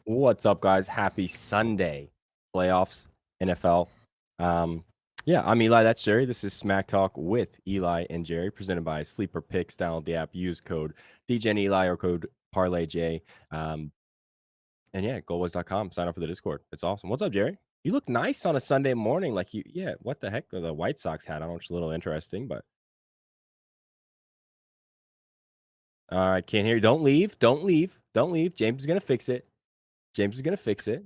What's up, guys? Happy Sunday. Playoffs, NFL. Um, yeah, I'm Eli. That's Jerry. This is Smack Talk with Eli and Jerry, presented by Sleeper Picks. Download the app. Use code DGen Eli or code ParlayJ. And yeah, GoldBoys.com. Sign up for the Discord. It's awesome. What's up, Jerry? You look nice on a Sunday morning. Yeah, what the heck? The White Sox hat on, which is a little interesting, but all right, can't hear you. Don't leave. Don't leave. Don't leave. James is going to fix it. James is going to fix it.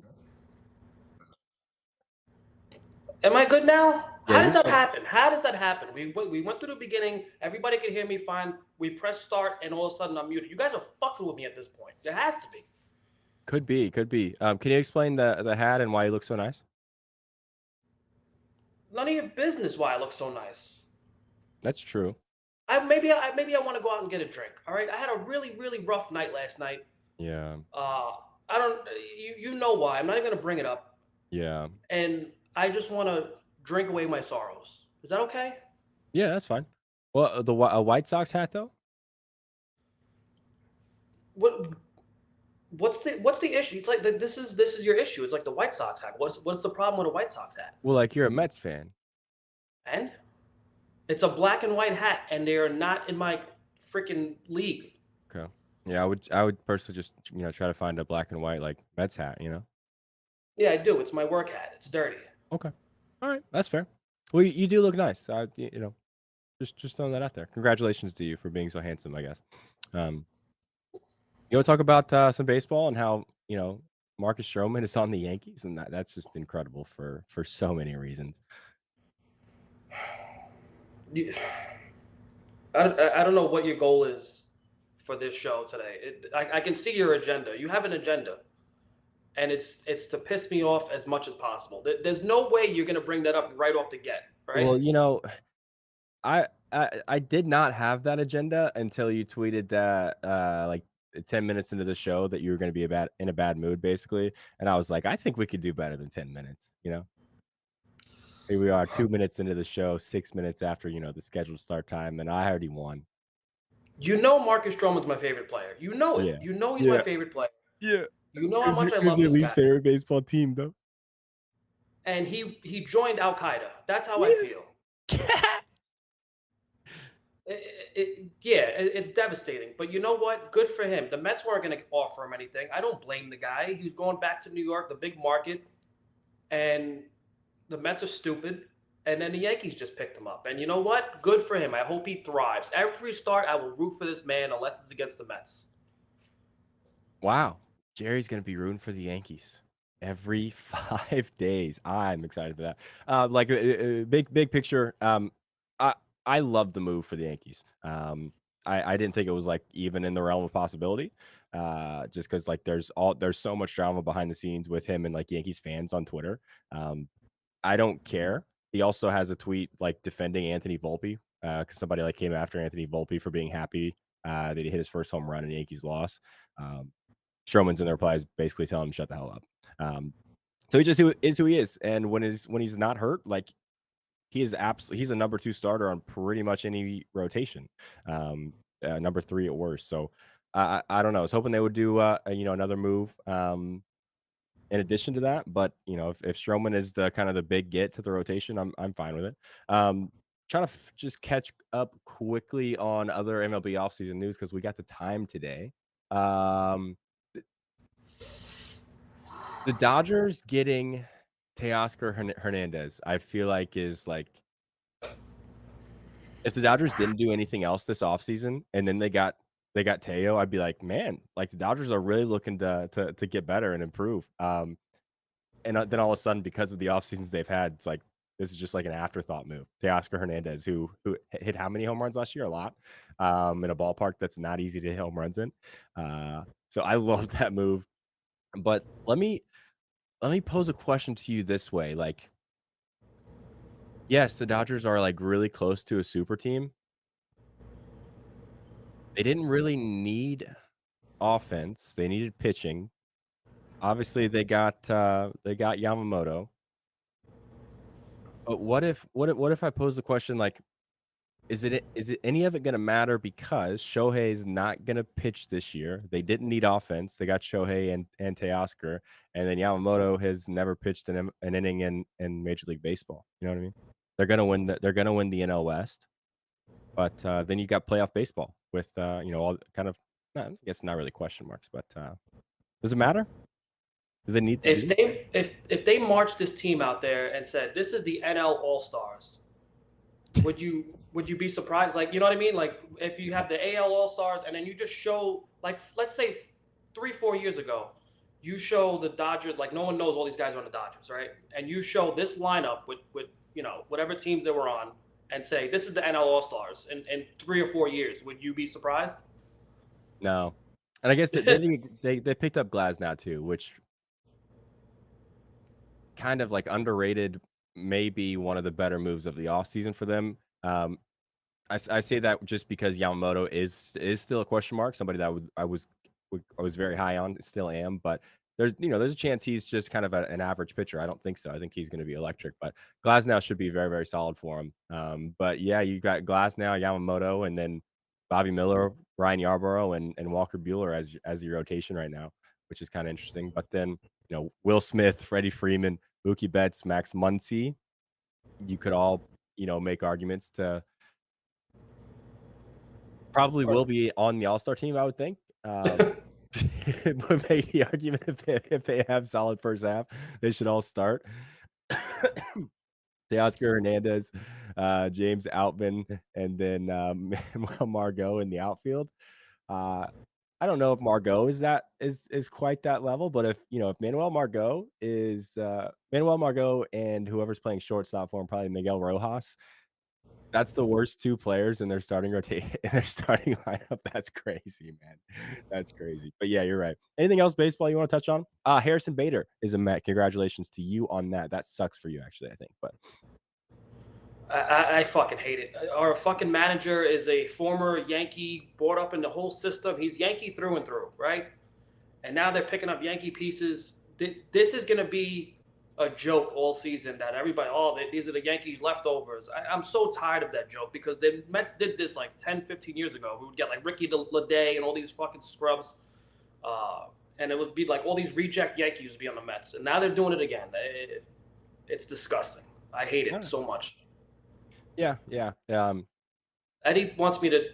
Am I good now? Yeah, How does you're that good. happen? How does that happen? We went through the beginning. Everybody could hear me fine. We press start, and all of a sudden I'm muted. You guys are fucking with me at this point. There has to be. Could be, could be. Can you explain the hat and why you look so nice? None of your business why I look so nice. That's true. Maybe I want to go out and get a drink. All right. I had a really rough night last night. Yeah, I don't. You know why? I'm not even gonna bring it up. yeah, And I just want to drink away my sorrows. Is that okay? yeah. That's fine. Well, a White Sox hat though. What what's the issue? It's like this is your issue. It's like the White Sox hat. What's the problem with a White Sox hat? Well, like you're a Mets fan. And it's a black and white hat, and they are not in my freaking league. Okay. Yeah, I would personally just try to find a black and white like Mets hat. Yeah, I do. It's my work hat. It's dirty. Okay. All right, that's fair. Well, you do look nice. Just throwing that out there. Congratulations to you for being so handsome. I guess. You want to talk about some baseball and how Marcus Stroman is on the Yankees, and that's just incredible for so many reasons. I don't know what your goal is for this show today. I can see your agenda. You have an agenda, and it's to piss me off as much as possible. There's no way you're gonna bring that up right off the get, right? Well, I did not have that agenda until you tweeted that like 10 minutes into the show that you were going to be in a bad mood basically, and I was like, I think we could do better than 10 minutes. Here we are 2 minutes into the show, 6 minutes after, the scheduled start time, and I already won. You know Marcus Stroman's my favorite player. You know it. Yeah. You know he's my Yeah. favorite player. Yeah. You know how much I Who's love your this least guy. favorite baseball team though? And he joined Al Qaeda. That's how I Yeah. feel. It's devastating. But you know what? Good for him. The Mets weren't going to offer him anything. I don't blame the guy. He's going back to New York, the big market, and the Mets are stupid. And then the Yankees just picked him up. And you know what? Good for him. I hope he thrives. Every start, I will root for this man unless it's against the Mets. Wow. Jerry's going to be rooting for the Yankees every 5 days. I'm excited for that. Like a big picture. I love the move for the Yankees. I didn't think it was like even in the realm of possibility. Just because like there's so much drama behind the scenes with him and like Yankees fans on Twitter. I don't care. He also has a tweet like defending Anthony Volpe because somebody like came after Anthony Volpe for being happy that he hit his first home run and Yankees loss. Stroman's in the replies basically telling him shut the hell up. So he just is who he is, and when he's not hurt, like he's a number 2 starter on pretty much any rotation, number 3 at worst. So I don't know. I was hoping they would do another move in addition to that, but if Stroman is the kind of the big get to the rotation, I'm fine with it. Trying to just catch up quickly on other MLB offseason news because we got the time today. Um, the Dodgers getting Teoscar Hernandez, I feel like is like if the Dodgers didn't do anything else this offseason and then they got Teo, I'd be like, man, like the Dodgers are really looking to get better and improve. And then all of a sudden, because of the off seasons they've had, it's like this is just like an afterthought move. Teoscar Hernandez, who hit how many home runs last year? A lot. In a ballpark that's not easy to hit home runs in. So I love that move. But let me pose a question to you this way. Like, yes, the Dodgers are like really close to a super team. They didn't really need offense. They needed pitching. Obviously, they got Yamamoto. But what if I pose the question like is it any of it gonna matter because Shohei's not gonna pitch this year? They didn't need offense. They got Shohei and Teoscar, and then Yamamoto has never pitched an inning in Major League Baseball. You know what I mean? They're gonna win the NL West, but, then you got playoff baseball with, all kind of not I guess not really question marks, but, does it matter? Do they need to do If this? they marched this team out there and said, "This is the NL All Stars," would you be surprised? Like, you know what I mean? Like, if you have the AL All Stars and then you just show, like, let's say 3 4 years ago, you show the Dodgers, like no one knows all these guys are on the Dodgers, right? And you show this lineup with whatever teams they were on, and say this is the NL All Stars in 3 or 4 years, would you be surprised? No. And I guess that they picked up Glasnow too, which kind of, like, underrated, maybe one of the better moves of the offseason for them. I say that just because Yamamoto is still a question mark, somebody that I was very high on, still am, but there's a chance he's just kind of an average pitcher. I don't think so. I think he's gonna be electric, but Glasnow should be very, very solid for him. But yeah, you got Glasnow, Yamamoto, and then Bobby Miller, Ryan Yarborough, and Walker Buehler as your rotation right now, which is kinda interesting. But then, Will Smith, Freddie Freeman, Mookie Betts, Max Muncy, you could all, make arguments to probably will be on the All-Star team, I would think. Would make the argument if they have solid first half, they should all start. Teoscar Hernandez, James Outman, and then, Manuel Margot in the outfield. Uh, I don't know if Margot is quite that level, but if Manuel Margot and whoever's playing shortstop for him, probably Miguel Rojas, that's the worst 2 players in their starting rotation in their starting lineup. That's crazy, man. That's crazy. But yeah, you're right. Anything else baseball you wanna touch on? Harrison Bader is a Met. Congratulations to you on that. That sucks for you, actually, I think, but I fucking hate it. Our fucking manager is a former Yankee, brought up in the whole system. He's Yankee through and through, right? And now they're picking up Yankee pieces. This is going to be a joke all season that everybody, oh, these are the Yankees leftovers. I'm so tired of that joke because the Mets did this like 10, 15 years ago. We would get like Ricky Leday and all these fucking scrubs. And it would be like all these reject Yankees would be on the Mets. And now they're doing it again. It's disgusting. I hate it yeah. so much. Yeah, yeah, Eddie wants me to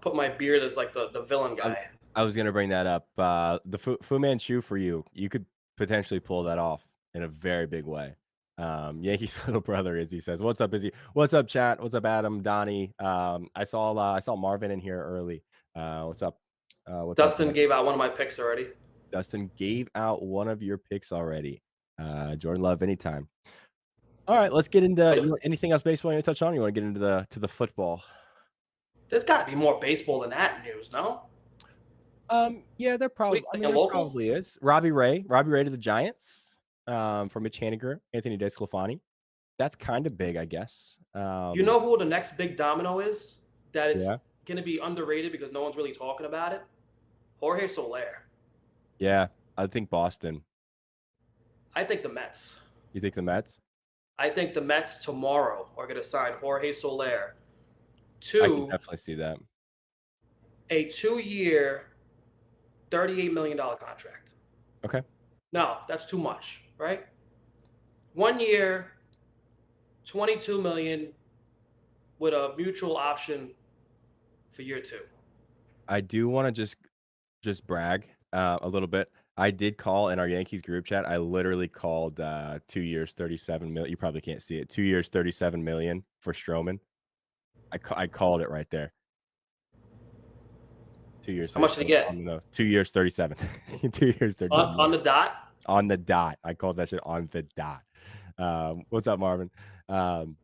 put my beard as like the villain I guy. I was gonna bring that up. The Fu Manchu for you could potentially pull that off in a very big way. Yankees little brother Izzy says, "What's up, Izzy? What's up, chat? What's up, Adam, Donnie? I saw Marvin in here early. What's up? What's up, Dustin Marvin? gave out one of my picks already. Dustin gave out one of your picks already. Jordan Love anytime. All right, let's get into anything else baseball you want to touch on? You want to get into the football? There's got to be more baseball than that news, no? Yeah, What are you thinking, there local? probably is. Robbie Ray to the Giants, for Mitch Haniger, Anthony DeSclafani. That's kind of big, I guess. You know who the next big domino is? That it's Yeah, going to be underrated because no one's really talking about it? Jorge Soler. yeah. I think Boston. I think the Mets. You think the Mets? I think the Mets tomorrow are going to sign Jorge Soler I could to definitely see that. a 2 year, $38 million contract. Okay. No, that's too much, right? 1 year, 22 million with a mutual option for year two. I do want to just brag a little bit. I did call in our Yankees group chat. I literally called 2 years, 37 million. You probably can't see it. 2 years, 37 million for Stroman. I called it right there. 2 years, How much did he 37 on get? the nose. 2 years, 37. 2 years, 37 On million. the dot? On the dot. I called that shit on the dot. What's up, Marvin? Um,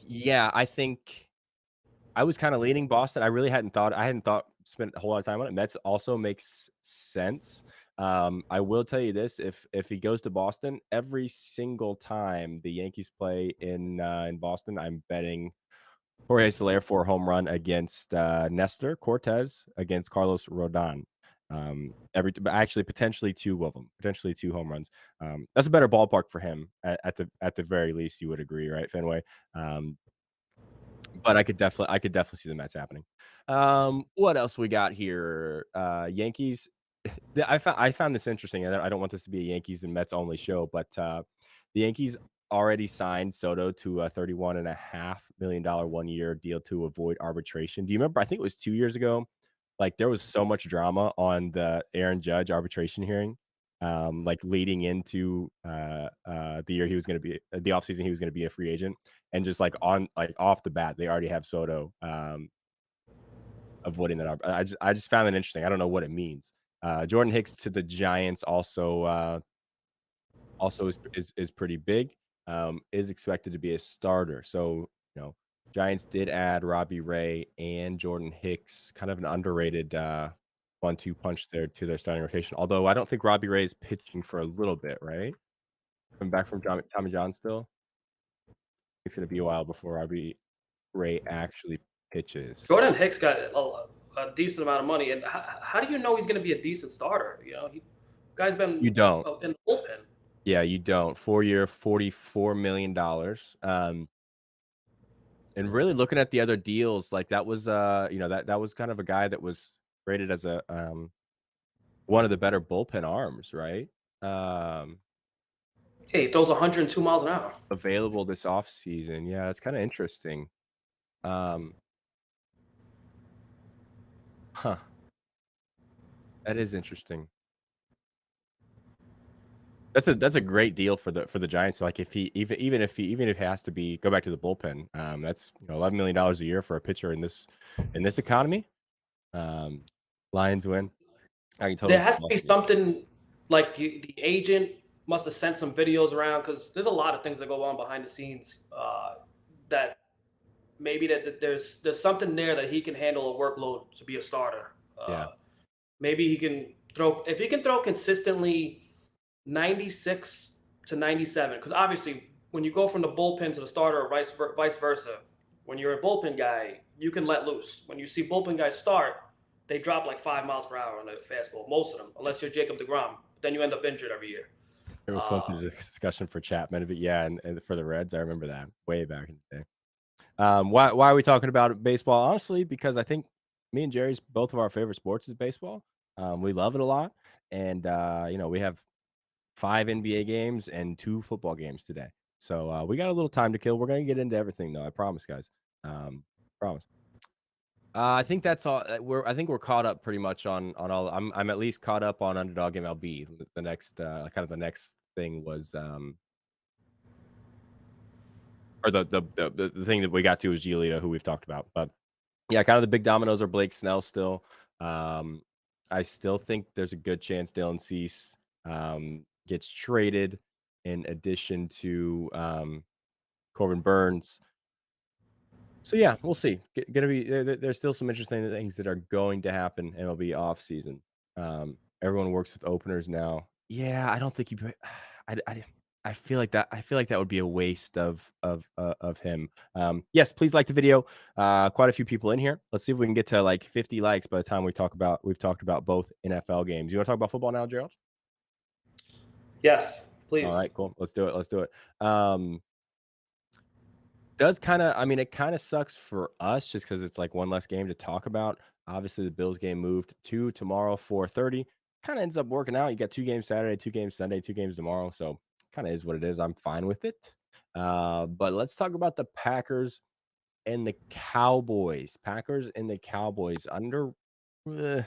yeah, I think I was kinda leaning Boston. I hadn't spent a whole lot of time on it. Mets also makes sense. I will tell you this, if he goes to Boston, every single time the Yankees play in Boston, I'm betting Jorge Soler for a home run against, Nestor Cortez, against Carlos Rodon. But actually potentially 2 of them, potentially 2 home runs. That's a better ballpark for him at the very least, you would agree, right, Fenway? Um, but I could definitely see the Mets happening. What else we got here? Yankees. I found this interesting. I don't want this to be a Yankees and Mets only show, but the Yankees already signed Soto to a $31.5 million 1 year deal to avoid arbitration. Do you remember? I think it was 2 years ago. Like there was so much drama on the Aaron Judge arbitration hearing, like leading into the year he was going to be the offseason he was going to be a free agent, and just like off the bat they already have Soto avoiding that. I just found it interesting. I don't know what it means. Jordan Hicks to the Giants also is pretty big. Is expected to be a starter. So Giants did add Robbie Ray and Jordan Hicks, kind of an underrated 1-2 punch there to their starting rotation. Although I don't think Robbie Ray is pitching for a little bit, right? Coming back from Tommy John still. It's going to be a while before Robbie Ray actually pitches. Jordan Hicks got a decent amount of money, and how do you know he's going to be a decent starter? Guy's been You don't. in the bullpen. Yeah, you don't. 4 year, $44 million. And really looking at the other deals, like that was that was kind of a guy that was rated as a one of the better bullpen arms, right? Um, Hey, he throws 102 miles an hour. Available this offseason. Yeah, it's kind of interesting. Um, huh. That is interesting. That's a great deal for the Giants. Like if he even if he has to be go back to the bullpen, that's $11 million a year for a pitcher in this economy. Um, Lions win. I can totally There see has to be Baltimore. something like the agent must have sent some videos around because there's a lot of things that go on behind the scenes that maybe that there's something there that he can handle a workload to be a starter. Yeah, Maybe he can throw if he can throw consistently 96 to 97 because obviously when you go from the bullpen to the starter or vice versa, when you're a bullpen guy you can let loose. When you see bullpen guys start, they drop like 5 miles per hour on the fastball, most of them, unless you're Jacob DeGrom. Then you end up injured every year. there was once a Uh, discussion for Chapman, but yeah, and for the Reds, I remember that way back in the day. Why are we talking about baseball? Honestly, because I think me and Jerry's both of our favorite sports is baseball. We love it a lot, and we have 5 NBA games and 2 football games today. So we got a little time to kill. We're gonna get into everything though. I promise, guys. Promise. I think that's all. I think we're caught up pretty much on all. I'm at least caught up on Underdog MLB. The next kind of the next thing was or the thing that we got to is Giolito, who we've talked about. But yeah, kind of the big dominoes are Blake Snell still. Um, I still think there's a good chance Dylan Cease gets traded in addition to Corbin Burns. So yeah, we'll see. Gonna be there's still some interesting things that are going to happen, and it'll be off season. Everyone works with openers now. Yeah, I don't think you. I, I, I feel like that. I feel like that would be a waste of him. Yes, please like the video. Quite a few people in here. Let's see if we can get to like 50 likes by the time we've talked about both NFL games. You want to talk about football now, Gerald? yes, All please. right, cool. Let's do it. Let's do it. Does kinda I mean, it kinda sucks for us just because it's, like, one less game to talk about. Obviously, the Bills game moved to tomorrow, 4:30. Kinda ends up working out. You got 2 games Saturday, 2 games Sunday, 2 games tomorrow, so kinda is what it is. I'm fine with it. But let's talk about the Packers and the Cowboys. Packers and the Cowboys uh,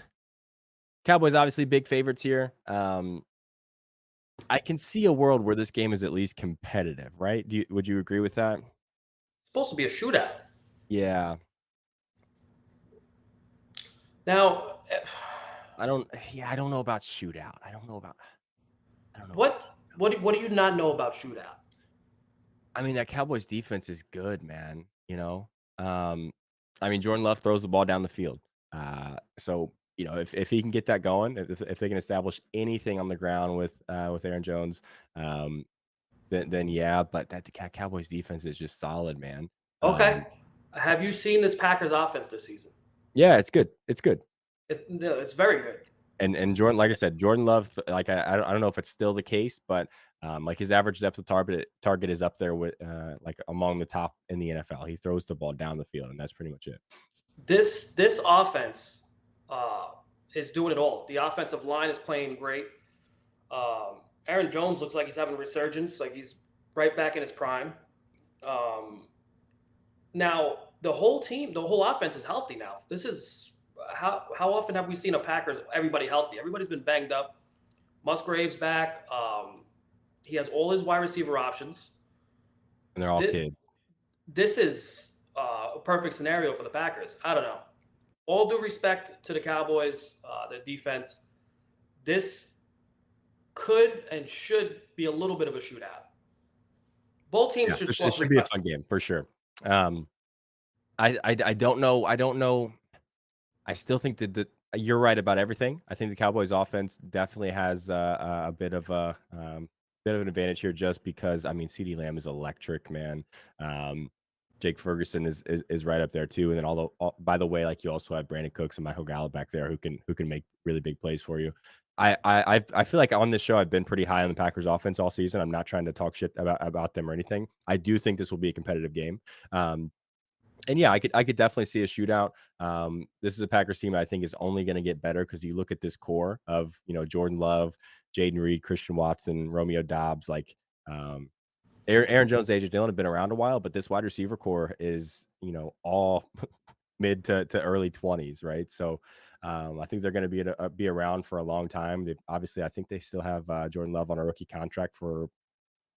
Cowboys obviously big favorites here. I can see a world where this game is at least competitive, right? Would you agree with that? It's supposed to be a shootout. Yeah. Now, I don't yeah, I don't know about shootout. I don't know about what do you not know about shootout? I mean, that Cowboys defense is good, man, you know? Um, I mean, Jordan Love throws the ball down the field. So, if he can get that going, if they can establish anything on the ground with Aaron Jones, um, then yeah, but that the Cowboys defense is just solid, man. Okay, Um, have you seen this Packers offense this season? yeah, it's good. It's good. No, it's very good. And Jordan, like I said, Jordan Love, like I don't know if it's still the case, but Like his average depth of target is up there with like among the top in the NFL. He throws the ball down the field, and that's pretty much it. This offense uh, is doing it all. The offensive line is playing great. Aaron Jones looks like he's having a resurgence, like he's right back in his prime. Um, Now the whole team, the whole offense is healthy now. This is how often have we seen a Packers everybody healthy? Everybody's been banged up. Musgrave's back. He has all his wide receiver options. And they're all This, kids. this is a perfect scenario for the Packers. I don't know. All due respect to the Cowboys, their defense. This could and should be a little bit of a shootout. Both teams Yeah, should it score should three be a touchdowns. fun game for sure. Um, I don't know. I don't know. I still think that you're right about everything. I think the Cowboys offense definitely has a bit of an advantage here just because I mean CeeDee Lamb is electric, man. Um, Jake Ferguson is right up there too. And then although by the way, like you also have Brandon Cooks and Michael Gallup back there who can make really big plays for you. I feel like on this show I've been pretty high on the Packers offense all season. I'm not trying to talk shit about them or anything. I do think this will be a competitive game. And yeah, I could definitely see a shootout. This is a Packers team I think is only going to get better because you look at this core of Jordan Love, Jaden Reed, Christian Watson, Romeo Dobbs, like um, Aaron Jones, AJ Dillon have been around a while, but this wide receiver core is all mid to early 20s, right? So I think they're going to be around for a long time. Obviously, I think they still have Jordan Love on a rookie contract for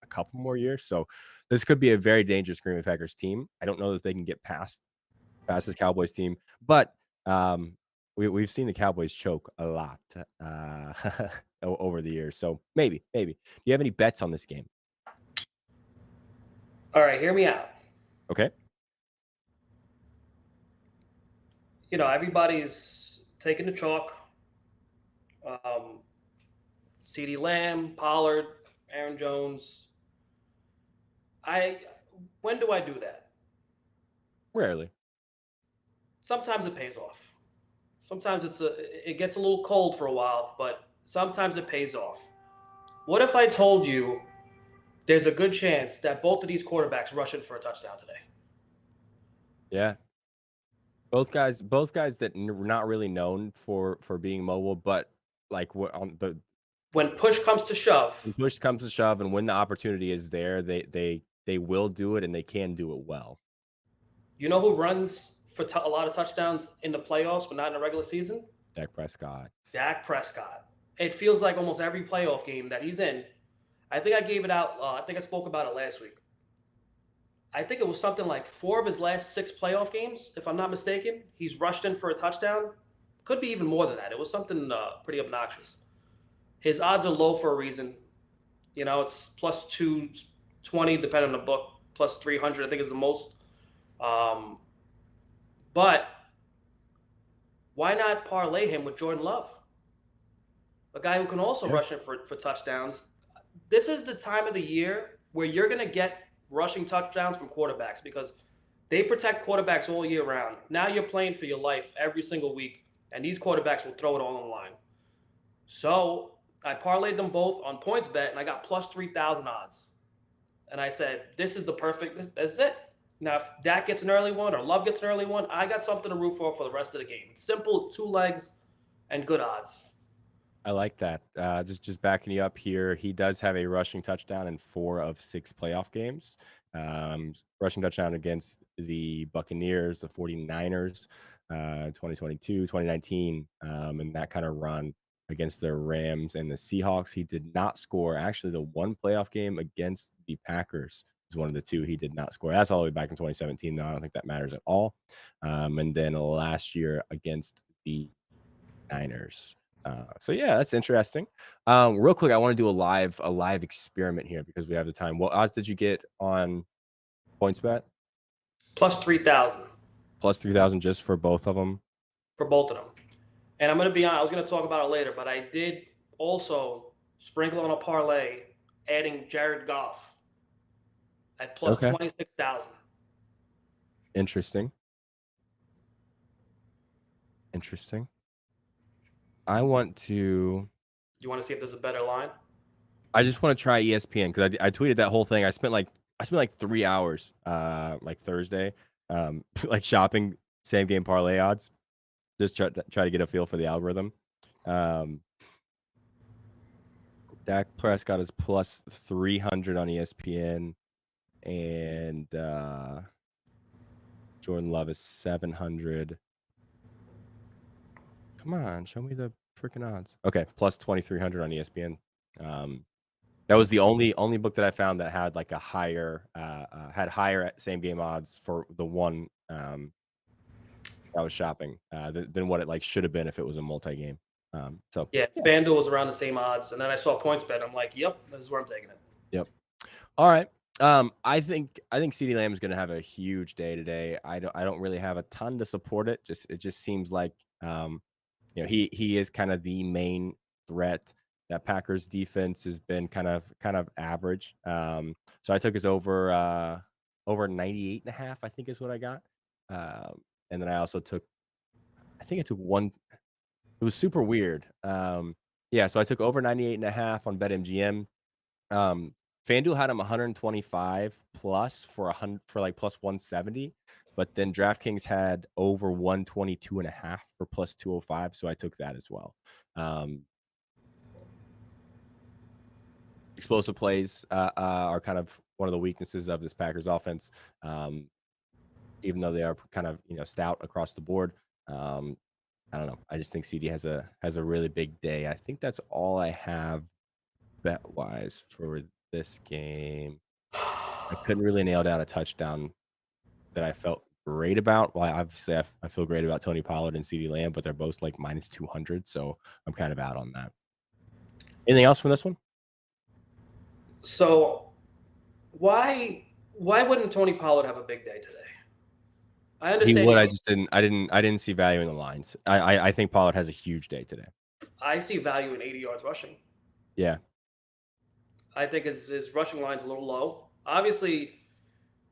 a couple more years. So this could be a very dangerous Green Bay Packers team. I don't know that they can get past this Cowboys team, but we've seen the Cowboys choke a lot over the years. So maybe. Do you have any bets on this game? All right, hear me out. Okay. Everybody's taking the chalk. Um, CeeDee Lamb, Pollard, Aaron Jones. I when do I do that? Rarely. Sometimes it pays off. Sometimes it gets a little cold for a while, but sometimes it pays off. What if I told you there's a good chance that both of these quarterbacks rush in for a touchdown today? Yeah. Both guys that were not really known for being mobile, but like what on the When push comes to shove, when push comes to shove and when the opportunity is there, they will do it and they can do it well. you know who runs for a lot of touchdowns in the playoffs, but not in the regular season? Dak Prescott. Dak Prescott. It feels like almost every playoff game that he's in. I think I gave it out. I think I spoke about it last week. I think it was something like 4 of his last 6 playoff games, if I'm not mistaken. He's rushed in for a touchdown. Could be even more than that. It was something pretty obnoxious. His odds are low for a reason. It's plus 220, depending on the book, plus 300, I think is the most. Um, but why not parlay him with Jordan Love? A guy who can also Yeah. rush in for touchdowns. This is the time of the year where you're going to get rushing touchdowns from quarterbacks because they protect quarterbacks all year round. Now you're playing for your life every single week, and these quarterbacks will throw it all on the line. So I parlayed them both on points bet, and I got plus 3,000 odds. And I said, this is the perfect, that's it. Now, if Dak gets an early one or Love gets an early one, I got something to root for the rest of the game. It's simple, 2 legs, and good odds. I like that. Just backing you up here, he does have a rushing touchdown in 4 of 6 playoff games. Rushing touchdown against the Buccaneers, the 49ers, 2022, 2019, and that kind of run against the Rams and the Seahawks. He did not score. Actually, the one playoff game against the Packers is one of the 2 he did not score. That's all the way back in 2017, though. I don't think that matters at all. And then last year against the Niners. So yeah, that's interesting. Real quick, I want to do a live experiment here because we have the time. What odds did you get on PointsBet? Plus 3,000 Plus 3,000 just for both of them. for both of them. And I'm going to be honest, I was going to talk about it later, but I did also sprinkle on a parlay adding Jared Goff at plus Okay, 26,000. interesting. Interesting. I want to. You want to see if there's a better line? I just want to try ESPN because I tweeted that whole thing. I spent like 3 hours, like Thursday, like shopping same game parlay odds. Just try to get a feel for the algorithm. Um, Dak Prescott is plus 300 on ESPN, and Jordan Love is 700. Come on, show me the freaking odds. Okay, plus 2,300 on ESPN. That was the only book that I found that had like a higher had higher same game odds for the one I was shopping than what it like should have been if it was a multi game. So Yeah, yeah, FanDuel was around the same odds, and then I saw PointsBet. I'm like, yep, this is where I'm taking it. yep. All right. I think CeeDee Lamb is going to have a huge day today. I don't really have a ton to support it. It just seems like he is kind of the main threat. That Packers defense has been kind of average. So I took his over 98.5, I think is what I got. And then I also took I think I took one. It was super weird. Yeah, so I took over 98.5 on BetMGM. Um, FanDuel had him 125 plus for 100 for like plus 170, but then DraftKings had over 122.5 for plus 205, so I took that as well. Um, Explosive plays are kind of one of the weaknesses of this Packers offense, even though they are kind of stout across the board. Um, I don't know. I just think CD has a really big day. I think that's all I have bet wise for this game. I couldn't really nail down a touchdown that I felt great about. Well, obviously, I feel great about Tony Pollard and CeeDee Lamb, but they're both like minus 200, so I'm kind of out on that. Anything else from this one? So why wouldn't Tony Pollard have a big day today? I He understand would. you. I didn't see value in the lines. I think Pollard has a huge day today. I see value in 80 yards rushing. Yeah. I think his rushing line's a little low. Obviously,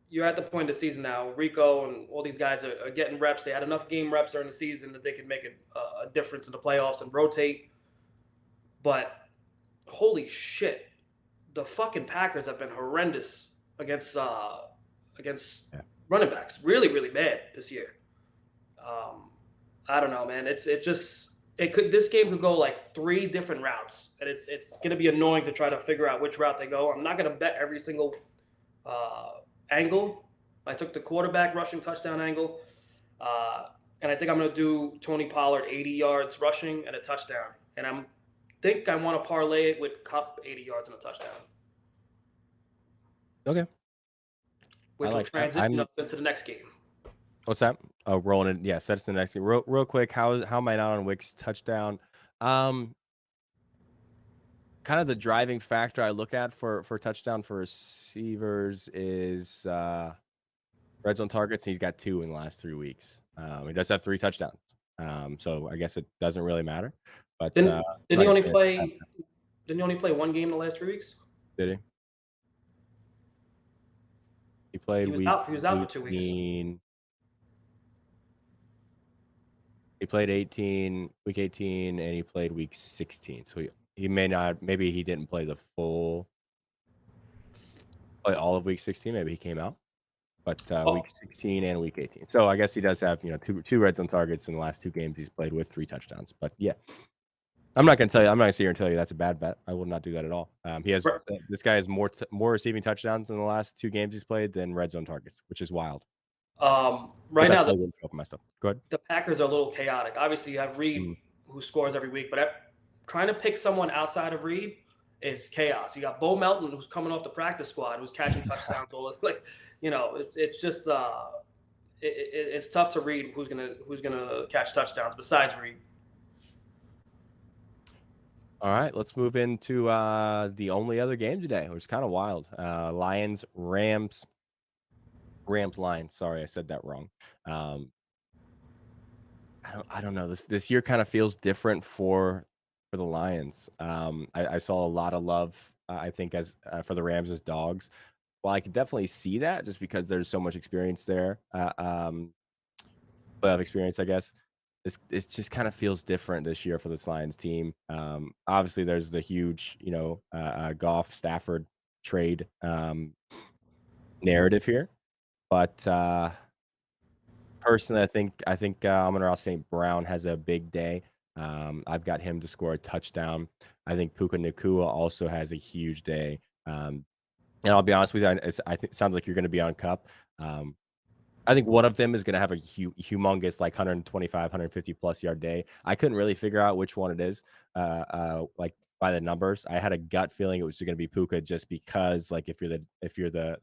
you're at the point of the season now. Rico and all these guys are getting reps. They had enough game reps during the season that they could make a difference in the playoffs and rotate. But holy shit, the fucking Packers have been horrendous against Yeah. running backs. Really, really bad this year. I don't know, man. This game could go like three different routes, and it's gonna be annoying to try to figure out which route they go. I'm not gonna bet every single angle. I took the quarterback rushing touchdown angle, and I think I'm gonna do Tony Pollard 80 yards rushing and a touchdown. And I want to parlay it with Cup 80 yards and a touchdown, Okay. I which will like that. transition us into the next game. What's that? Oh, rolling it. Yeah, set us the next game. Real quick. How am I not on Wick's touchdown? Um, Kind of the driving factor I look at for touchdown for receivers is red zone targets. He's got 2 in the last 3 weeks. He does have 3 touchdowns. So I guess it doesn't really matter. But Didn't I'm didn't not he gonna only say it's a bad play? Didn't he only play one game in the last 3 weeks? did he? He played He was week out. He was out for 2 weeks. 18. He played 18, week 18, and he played week 16. So he may not. Maybe he didn't play play all of week 16. Maybe he came out. But week Oh, 16 and week 18. So I guess he does have two red zone targets in the last 2 games he's played with 3 touchdowns. But yeah, I'm not gonna tell you. I'm not gonna sit here and tell you that's a bad bet. I will not do that at all. He has r- this guy has more receiving touchdowns in the last 2 games he's played than red zone targets, which is wild. But right that's now why I wouldn't show up my stuff. Go ahead. the Packers are a little chaotic. Obviously, you have Mm. Reed who scores every week, but trying to pick someone outside of Reed is chaos. You got Bo Melton who's coming off the practice squad who's catching touchdowns. All this, like it's just it's tough to read who's gonna catch touchdowns besides Reed. All right, let's move into the only other game today, which is kind of wild. Lions, Rams, Lions. Sorry, I said that wrong. Um, I don't know. This year kind of feels different for the Lions. I saw a lot of love. I think as for the Rams as dogs. Well, I could definitely see that just because there's so much experience there. Playoff experience, I guess. This just kind of feels different this year for this Lions team. Obviously, there's the huge, Goff Stafford trade narrative here, but personally, Amon-Ra St. Brown has a big day. I've got him to score a touchdown. I think Puka Nacua also has a huge day. And I'll be honest with you, I think it sounds like you're going to be on Cup. Um, I think one of them is gonna have a humongous, like, 125, 150 plus yard day. I couldn't really figure out which one it is, like, by the numbers. I had a gut feeling it was gonna be Puka just because, like, if you're the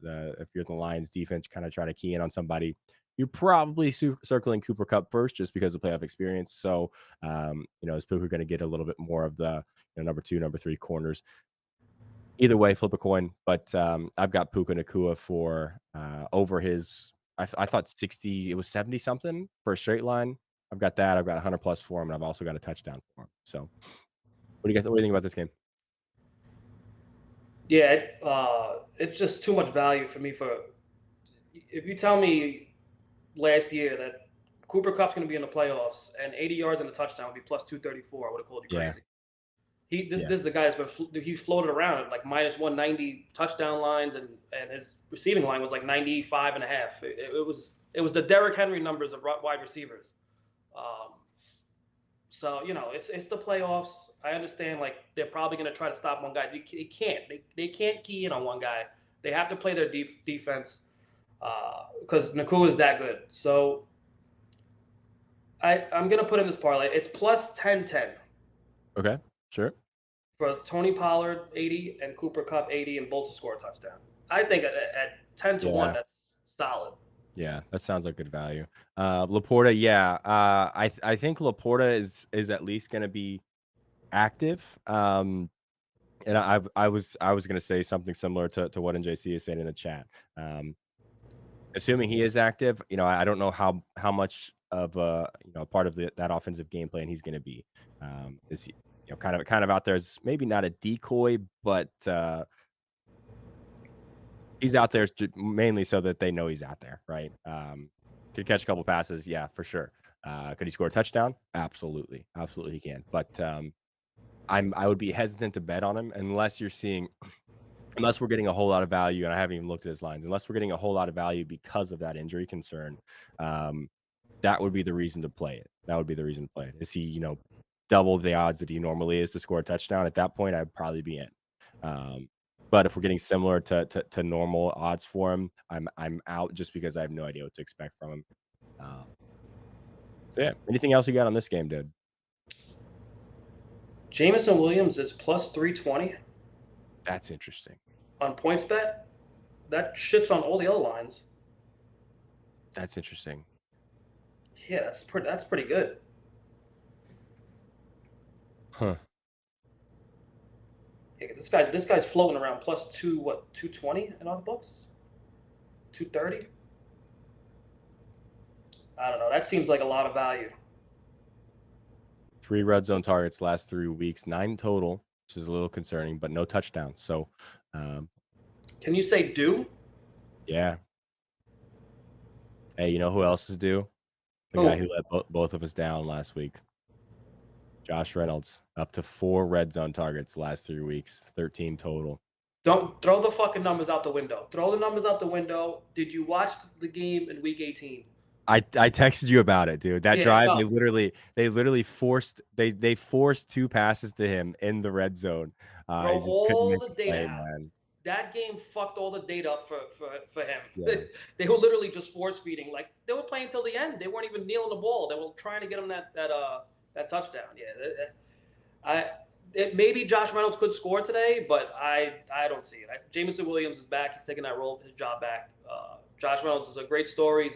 Lions defense kinda try to key in on somebody, you're probably circling Cooper Kupp first just because of playoff experience. So, is Puka gonna get a little bit more of the, number 2, number 3 corners? Either way, flip a coin, but, I've got Puka Nacua for, over his I thought 60 it was 70 something for a straight line. I've got that, I've got 100 plus for him, and I've also got a touchdown for him. So, what do you think about this game? Yeah, it's just too much value for me. For if you tell me last year that Cooper Cup's going to be in the playoffs and 80 yards and a touchdown would be plus 234, I would have called you Yeah, crazy. He this yeah, this is the guy that's he's floated around at like minus 190 touchdown lines, and his receiving line was like 95 and a half. It was the Derrick Henry numbers of wide receivers. Um, so it's the playoffs. I understand like they're probably going to try to stop one guy. They can't. They can't key in on one guy. They have to play their defense because Nakua is that good. So I'm going to put in this parlay. It's plus 10-10 okay, sure. for Tony Pollard 80 and Cooper Cup 80 and both to score a touchdown. I think at 10-1 Yeah, that's solid. yeah, that sounds like good value. Laporta, yeah, I think Laporta is at least gonna be active, and I was gonna say something similar to what NJC is saying in the chat. Um Assuming he is active, I don't know how much of a, part of that offensive game plan he's gonna be. Is he, kind of out there as maybe not a decoy, but, he's out there mainly so that they know he's out there, right? Could catch a couple passes, yeah, for sure. Could he score a touchdown? Absolutely. Absolutely he can. But, I would be hesitant to bet on him unless we're getting a whole lot of value, and I haven't even looked at his lines, unless we're getting a whole lot of value because of that injury concern, um, that would be the reason to play it. That would be the reason to play it. Is he, double the odds that he normally is to score a touchdown? At that point, I'd probably be in. Um, but if we're getting similar to normal odds for him, I'm out just because I have no idea what to expect from him. Uh, so yeah, anything else you got on this game, dude? Jamison Williams is plus 320 That's interesting. on points bet. That shits on all the other lines. That's interesting. Yeah, that's pretty good. Huh. Yeah, this guy's floating around plus 220 in our books? 230? I don't know. That seems like a lot of value. 3 red zone targets last 3 weeks, 9 total, which is a little concerning, but no touchdowns. So, um, Can you say do? yeah. Hey, you know who else is due? The guy Who? who let both of us down last week. Josh Reynolds, up to 4 red zone targets last 3 weeks, 13 total. Don't throw the fucking numbers out the window. Throw the numbers out the window. Did you watch the game in week 18? I texted you about it, dude. That Yeah, drive, no. they literally forced 2 passes to him in the red zone. Throw He just couldn't all make the the data play, out. man. That game fucked all the data up for him. Yeah. They were literally just force feeding. Like they were playing till the end. They weren't even kneeling the ball. They were trying to get him that touchdown. Yeah, I maybe Josh Reynolds could score today, but I don't see it. Jameson Williams is back. He's taking that role, his job back. Josh Reynolds is a great story.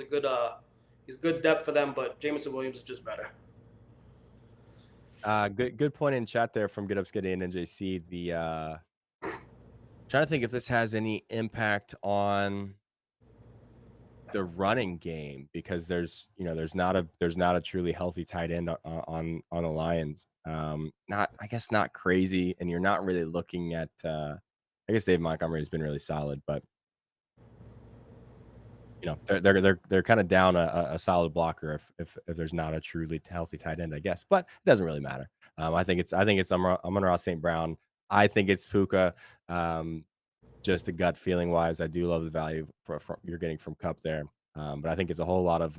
He's good depth for them, but Jameson Williams is just better. Good point in chat there from Get Up Skitty and NJC. Trying to think if this has any impact on the running game because there's not a truly healthy tight end on the Lions. Not I guess not crazy, and you're not really looking at. I guess Dave Montgomery has been really solid, but they're kind of down a solid blocker if there's not a truly healthy tight end, I guess. But it doesn't really matter. I think it's Amon-Ra St. Brown. I think it's Puka. Um, just a gut feeling wise, I do love the value for you're getting from Cup there. But I think it's a whole lot of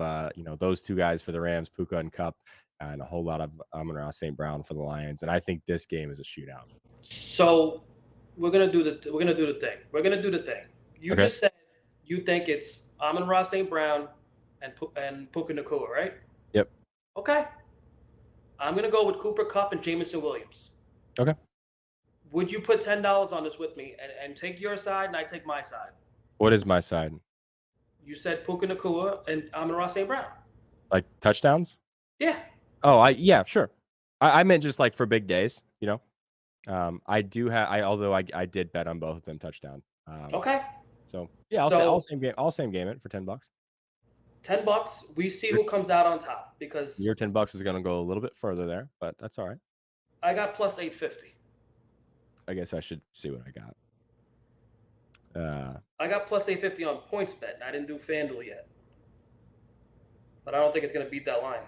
those two guys for the Rams, Puka and Cup, and a whole lot of Amon-Ra St. Brown for the Lions. And I think this game is a shootout. So we're gonna do the thing. We're gonna do the thing. You Okay. just said you think it's Amon-Ra St. Brown and Puka Nacua, right? Yep. Okay. I'm gonna go with Cooper Cup and Jamison Williams. Okay. Would you put $10 on this with me and take your side and I take my side? What is my side? You said Puka Nacua and Amon-Ra St. Brown. Like touchdowns? Yeah. Oh, yeah, sure. I meant just like for big days, I do have although I did bet on both of them touchdown. Okay. So yeah, So I'll same game it for $10. $10. We see Your who comes out on top because your $10 is gonna go a little bit further there, but that's all right. I got plus 850. I guess I should see what I got. Uh, I got plus 850 on points bet. I didn't do FanDuel yet, but I don't think it's gonna beat that line.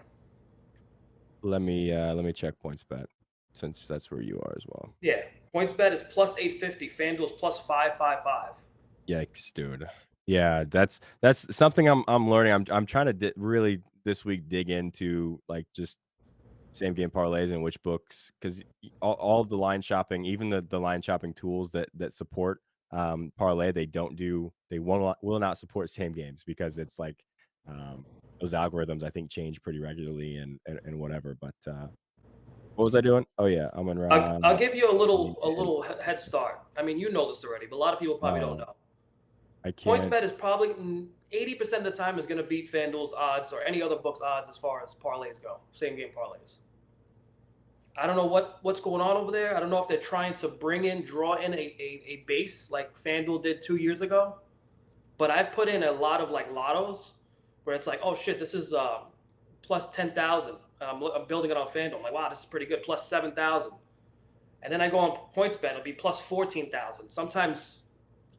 let me check points bet since that's where you are as well. Yeah, points bet is plus 850. FanDuel's plus 555. Yikes, dude. Yeah, that's something I'm learning. I'm trying to really this week dig into like just same game parlays and which books because all of the line shopping, even the line shopping tools that support parlay, they will not support same games because it's like those algorithms I think change pretty regularly and whatever. But what was I doing? Oh yeah, I'm on I'll give you a same game. little head start. I mean, you know this already, but a lot of people probably don't Oh, know. I Points can't. bet is probably 80% of the time is going to beat FanDuel's odds or any other book's odds as far as parlays go, same game parlays. I don't know what's going on over there. I don't know if they're trying to draw in a base like FanDuel did 2 years ago. But I've put in a lot of like lottos where it's like, oh shit, this is plus 10,000. I'm building it on FanDuel. I'm like, wow, this is pretty good. Plus 7,000. And then I go on points bet. It'll be plus 14,000. Sometimes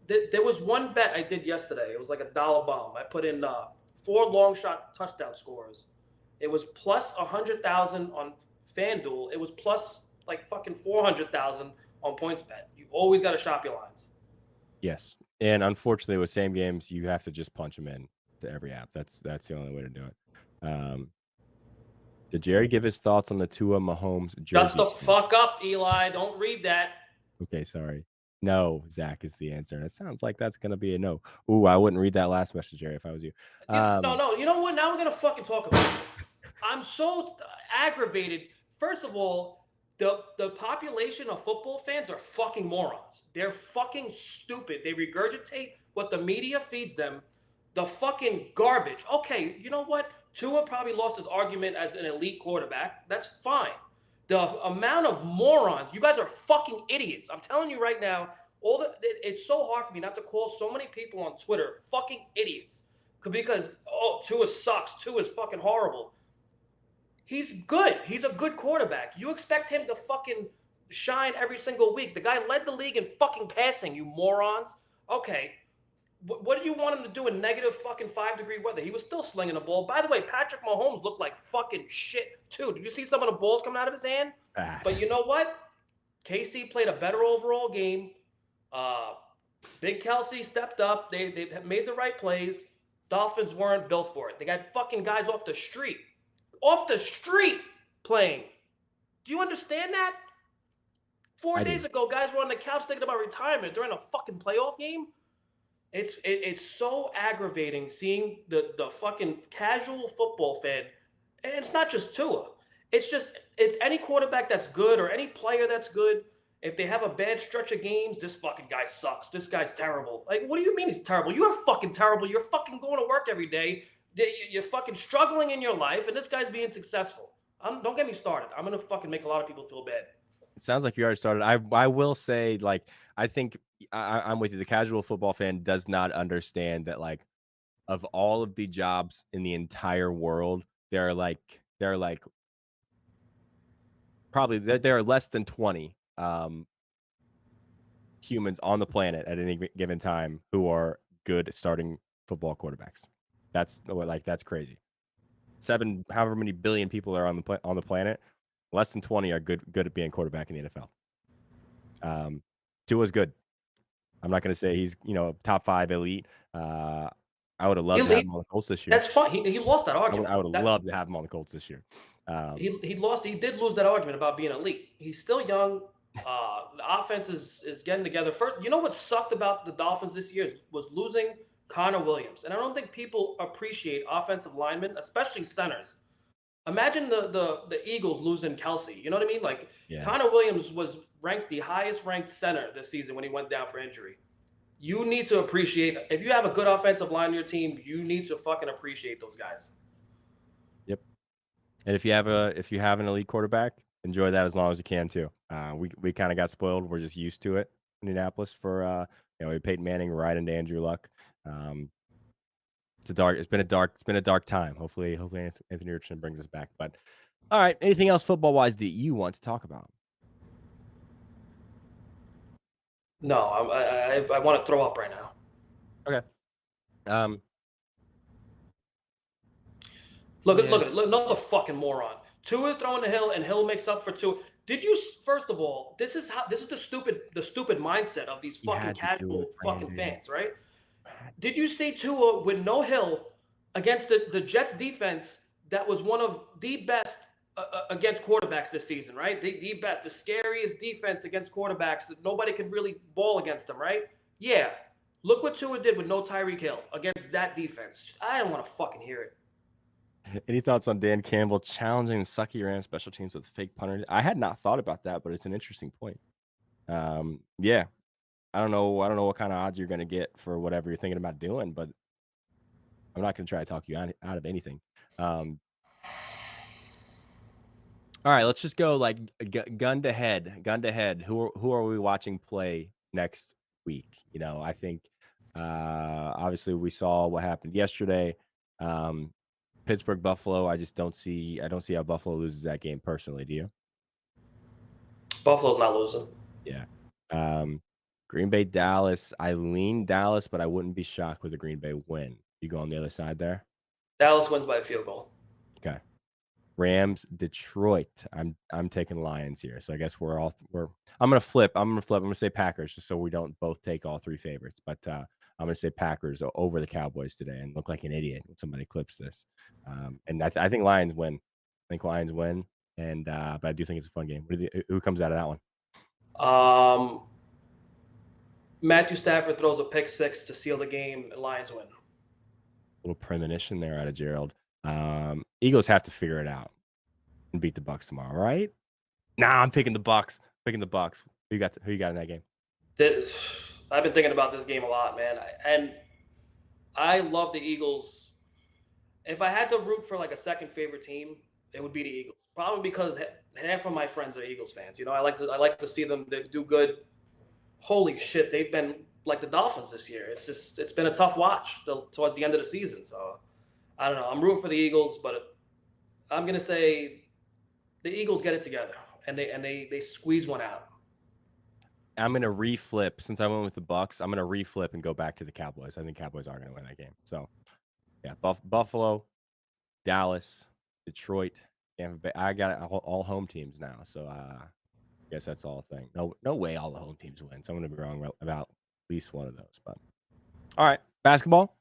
there was one bet I did yesterday. It was like a dollar bomb. I put in 4 long shot touchdown scores. It was plus 100,000 on FanDuel. It was plus like fucking 400,000 on points bet. You always got to shop your lines. Yes, and unfortunately, with same games, you have to just punch them in to every app. That's the only way to do it. Um, did Jerry give his thoughts on the Tua Mahomes Shut jersey the swap? fuck up, Eli. Don't read that. Okay, sorry. No, Zach is the answer. And it sounds like that's gonna be a no. Ooh, I wouldn't read that last message, Jerry, if I was you. No, Um, no. You know what? Now we're gonna fucking talk about this. I'm so aggravated. First of all, the population of football fans are fucking morons. They're fucking stupid. They regurgitate what the media feeds them. The fucking garbage. Okay, you know what? Tua probably lost his argument as an elite quarterback. That's fine. The amount of morons. You guys are fucking idiots. I'm telling you right now. It's so hard for me not to call so many people on Twitter fucking idiots because Tua sucks. Tua is fucking horrible. He's good. He's a good quarterback. You expect him to fucking shine every single week. The guy led the league in fucking passing, you morons. Okay. What do you want him to do in negative fucking 5-degree weather? He was still slinging the ball. By the way, Patrick Mahomes looked like fucking shit too. Did you see some of the balls coming out of his hand? bad. But you know what? KC played a better overall game. Big Kelsey stepped up. They made the right plays. Dolphins weren't built for it. They got fucking guys off the street playing. Do you understand that? Four I days do. ago, guys were on the couch thinking about retirement during a fucking playoff game. It's so aggravating seeing the fucking casual football fan, and it's not just Tua. It's any quarterback that's good or any player that's good. If they have a bad stretch of games, this fucking guy sucks. This guy's terrible. Like, what do you mean he's terrible? You're fucking terrible. You're fucking going to work every day. You're fucking struggling in your life, and this guy's being successful. Don't get me started. I'm gonna fucking make a lot of people feel bad. It sounds like you already started. I will say, like, I think I'm with you. The casual football fan does not understand that, like, of all of the jobs in the entire world, there are like probably there are less than 20 humans on the planet at any given time who are good at starting football quarterbacks. That's crazy. 7 however many billion people are on the planet, less than 20 are good at being quarterback in the NFL. Tua's good. I'm not gonna say he's, top 5 elite. I would have loved to have Elite. him on the Colts this year. That's fine. He lost that I argument. would have That loved to have him on the Colts this year. Um, he lost. He did lose that argument about being elite. He's still young. The offense is getting together. First, you know what sucked about the Dolphins this year was losing Connor Williams, and I don't think people appreciate offensive linemen, especially centers. Imagine the Eagles losing Kelsey. You know what I mean? Like yeah. Connor Williams was ranked the highest ranked center this season when he went down for injury. You need to appreciate if you have a good offensive line on your team. You need to fucking appreciate those guys. Yep. And if you have an elite quarterback, enjoy that as long as you can too. We kinda got spoiled. We're just used to it in Indianapolis for, we Peyton Manning right into Andrew Luck. Um, it's been a dark time. Hopefully Anthony Richardson brings us back. But all right, anything else football-wise that you want to talk about? No, I want to throw up right now. Okay. Um, Look at yeah, look at look, another fucking moron. Tua throwing the Hill and Hill makes up for Tua. Did you first of all? This is the stupid mindset of these he fucking had to do it, casual fucking Brandon. fans, right? Did you see Tua with no Hill against the Jets defense that was one of the best against quarterbacks this season, right? The best, the scariest defense against quarterbacks that nobody can really ball against them, right? Yeah. Look what Tua did with no Tyreek Hill against that defense. I don't want to fucking hear it. Any thoughts on Dan Campbell challenging the sucky Rams special teams with fake punter? I had not thought about that, but it's an interesting point. Yeah, I don't know what kind of odds you're gonna get for whatever you're thinking about doing, but I'm not gonna try to talk you out of anything. Um, all right, let's just go like gun to head, gun to head. Who are we watching play next week? I think obviously we saw what happened yesterday. Um, Pittsburgh Buffalo. I don't see how Buffalo loses that game personally. Do you? Buffalo's not losing. Yeah. Um, Green Bay Dallas. I lean Dallas, but I wouldn't be shocked with a Green Bay win. You go on the other side there. Dallas wins by a field goal. Okay. Rams, Detroit. I'm taking Lions here. So I guess we're I'm gonna flip. I'm gonna say Packers just so we don't both take all three favorites. But I'm gonna say Packers over the Cowboys today and look like an idiot when somebody clips this. And I think Lions win. I think Lions win. And but I do think it's a fun game. Who comes out of that one? Um, Matthew Stafford throws a pick six to seal the game, and Lions win. Little premonition there out of Gerald. Eagles have to figure it out and beat the Bucks tomorrow, right? Nah, I'm picking the Bucks. Picking the Bucks. Who you got in that game? This, I've been thinking about this game a lot, man, and I love the Eagles. If I had to root for like a second favorite team, it would be the Eagles. Probably because half of my friends are Eagles fans. I like to see them do good. Holy shit, they've been like the Dolphins this year. It's been a tough watch towards the end of the season. So I don't know. I'm rooting for the Eagles, but I'm gonna say the Eagles get it together and they squeeze one out. I'm gonna reflip since I went with the Bucks. I'm gonna reflip and go back to the Cowboys. I think Cowboys are gonna win that game. So yeah, Buffalo, Dallas, Detroit. Tampa Bay. I got all home teams now. So guess that's all a thing. No way all the home teams win. So I'm gonna be wrong about at least one of those. But all right, basketball.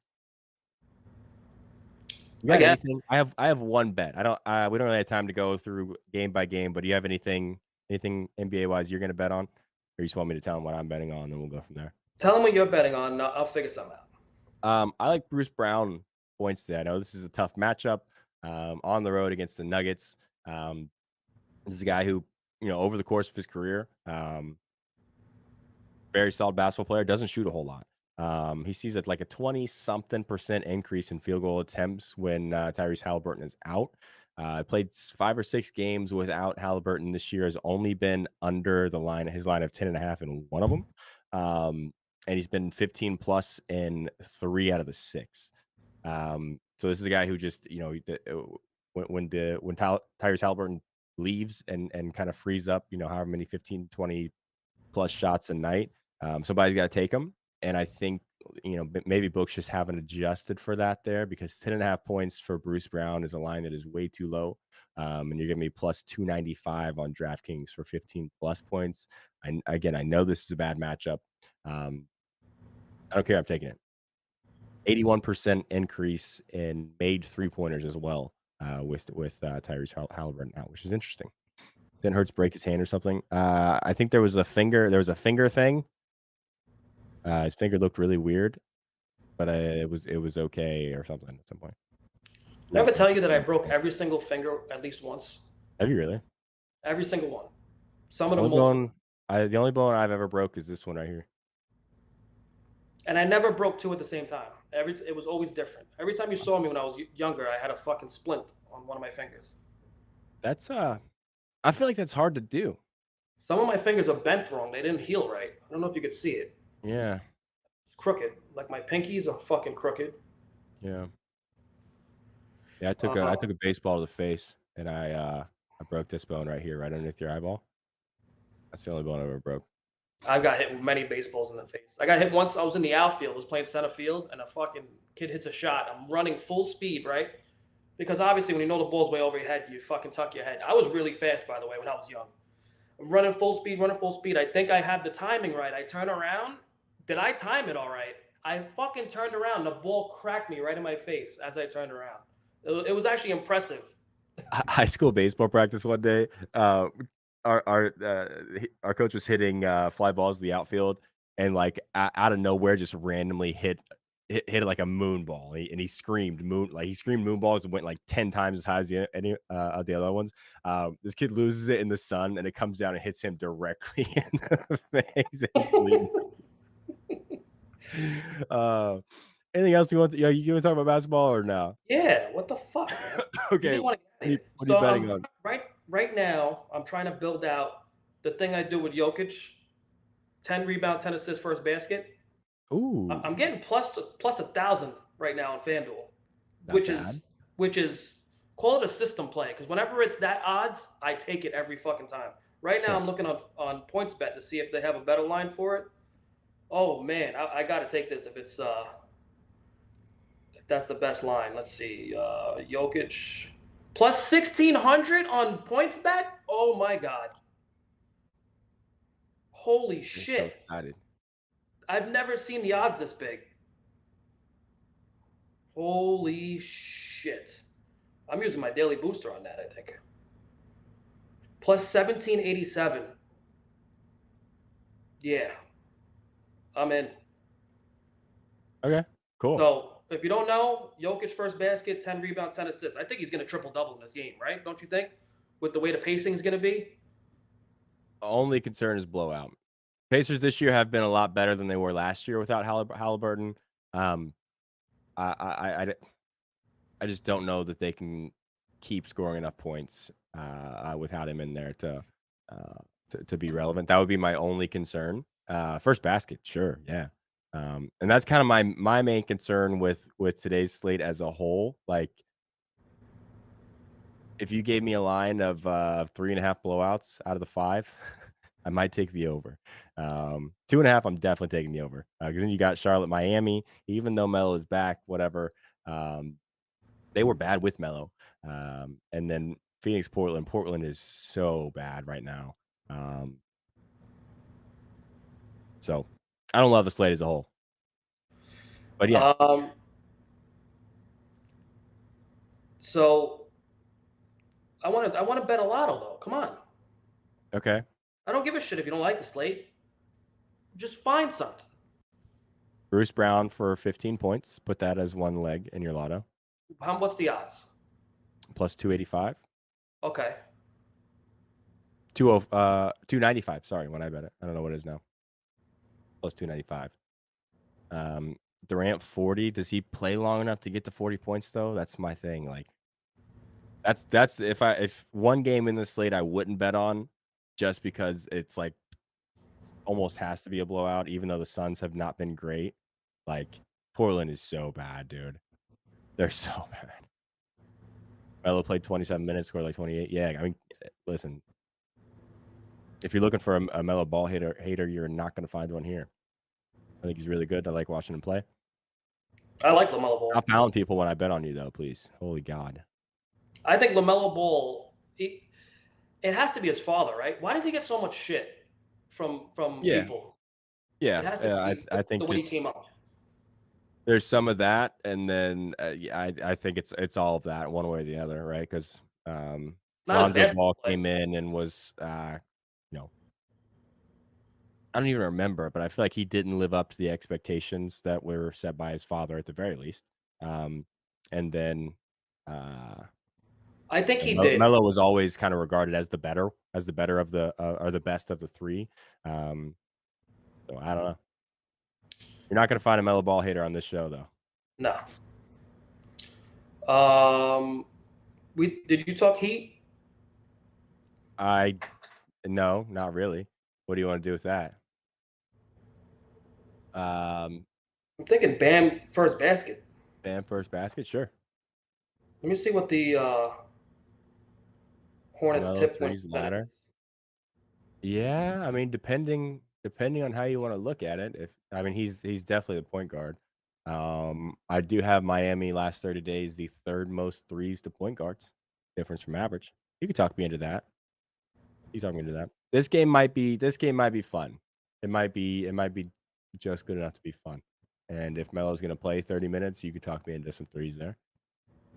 You I got guess. anything? I have one bet. I don't. We don't really have time to go through game by game. But do you have anything NBA wise you're gonna bet on, or you just want me to tell them what I'm betting on, and then we'll go from there? Tell them what you're betting on. I'll figure something out. I like Bruce Brown points today. I know this is a tough matchup on the road against the Nuggets. This is a guy who, over the course of his career, very solid basketball player, doesn't shoot a whole lot. He sees it like a 20-something% increase in field goal attempts when Tyrese Halliburton is out. Played 5 or 6 games without Halliburton this year, has only been under his line of 10.5 in one of them. And he's been 15 plus in 3 out of the 6. So this is a guy who just, when Tyrese Halliburton leaves and kind of frees up, however many 15, 20 plus shots a night, somebody's got to take them. And I think maybe books just haven't adjusted for that there because 10.5 points for Bruce Brown is a line that is way too low. And you're giving me plus 295 on DraftKings for 15 plus points. Again, I know this is a bad matchup. I don't care. I'm taking it. 81% increase in made 3-pointers as well with Tyrese Halliburton out, which is interesting. Didn't Hurts break his hand or something? I think there was a finger thing. His finger looked really weird, but it was okay or something at some point. Did I ever tell you that I broke every single finger at least once? Have you really? Every single one. Some The of them only multiple. bone the only bone I've ever broke is this one right here. And I never broke two at the same time. It was always different. Every time you saw me when I was younger, I had a fucking splint on one of my fingers. That's I feel like that's hard to do. Some of my fingers are bent wrong. They didn't heal right. I don't know if you could see it. Yeah. It's crooked. Like my pinkies are fucking crooked. Yeah. Yeah, I Uh, took a baseball to the face and I broke this bone right here, right underneath your eyeball. That's the only bone I ever broke. I got hit with many baseballs in the face. I got hit once. I was in the outfield. I was playing center field, and a fucking kid hits a shot. I'm running full speed, right? Because obviously, when you know the ball's way over your head, you fucking tuck your head. I was really fast, by the way, when I was young. I'm running full speed, running full speed. I think I had the timing right. I turn around. Did I time it all right? I fucking turned around. The ball cracked me right in my face as I turned around. It was actually impressive. High school baseball practice one day, our coach was hitting fly balls to the outfield, and like out of nowhere, just randomly hit like a moon ball, and he screamed moon balls and went like 10 times as high as any of the other ones. This kid loses it in the sun, and it comes down and hits him directly in the face. And he's bleeding. Uh, Anything else you want? You want to talk about basketball or no? Yeah, what the fuck, man? You Okay, just want to get out of here. what are you So betting on? right now, I'm trying to build out the thing I do with Jokic, 10 rebounds, 10 assists, first basket. I'm Ooh, getting plus 1,000 right now on FanDuel, not which is bad. which is call it a system play because whenever it's that odds, I take it every fucking time. Right now, Sure. I'm looking on PointsBet to see if they have a better line for it. Oh man, I got to take this if that's the best line. Let's see, Jokic plus 1,600 on PointsBet. Oh my god, holy I'm so shit! excited. I've never seen the odds this big. Holy shit! I'm using my daily booster on that. I think plus 1787. Yeah, I'm in. Okay, cool. So if you don't know, Jokic first basket, 10 rebounds, 10 assists. I think he's going to triple double in this game, right? Don't you think? With the way the pacing is going to be. Only concern is blowout. Pacers this year have been a lot better than they were last year without Halliburton. Um, I just don't know that they can keep scoring enough points without him in there to be relevant. That would be my only concern. First basket, sure, yeah. And that's kind of my main concern with today's slate as a whole. Like, if you gave me a line of 3.5 blowouts out of the 5, I might take the over. 2.5, I'm definitely taking the over because then you got Charlotte, Miami. Even though Melo is back, whatever, they were bad with Melo. And then Phoenix, Portland. Portland is so bad right now. So I don't love the slate as a whole. But yeah, Um, so I want to bet a lotto though. Come on. okay. I don't give a shit if you don't like the slate. Just find something. Bruce Brown for 15 points. Put that as one leg in your lotto. What's the odds? Plus 285. Okay. 295. Sorry, when I bet it. I don't know what it is now. Plus 295. Durant 40. Does he play long enough to get to 40 points though? That's my thing. Like that's if one game in the slate I wouldn't bet on just because it's like almost has to be a blowout, even though the Suns have not been great. Like Portland is so bad, dude. They're so bad. Melo played 27 minutes, scored like 28. Yeah, I mean, listen, if you're looking for a Melo ball hater, you're not going to find one here. I think he's really good. I like watching him play. I like LaMelo Stop Ball. fouling people when I bet on you, though, please. Holy God. I think LaMelo Ball. It has to be his father, right? Why does he get so much shit from Yeah, people? It yeah. has to be I the think way he came it's up. there's some of that, and then yeah, I think it's all of that one way or the other, right? Because Not his Lonzo basketball Ball play. came in and was, you know, I don't even remember, but I feel like he didn't live up to the expectations that were set by his father at the very least. Um, and then, uh, I think he did. Melo was always kind of regarded as the better of the or the best of the three. Um, so I don't know. You're not gonna find a Melo Ball hater on this show, though. No. Um, we did you talk Heat? I no, not really. What do you want to do with that? Um, I'm thinking Bam first basket. Bam first basket, sure. Let me see what the Hornets Melo tip win threes percentage ladder. is. Yeah, I mean, depending on how you wanna look at it, if I mean, he's definitely the point guard. I do have Miami last 30 days, the 3rd most threes to point guards, difference from average. You could talk me into that. You talk me into that. This game might be fun. It might be just good enough to be fun. And if Melo's gonna play 30 minutes, you could talk me into some threes there.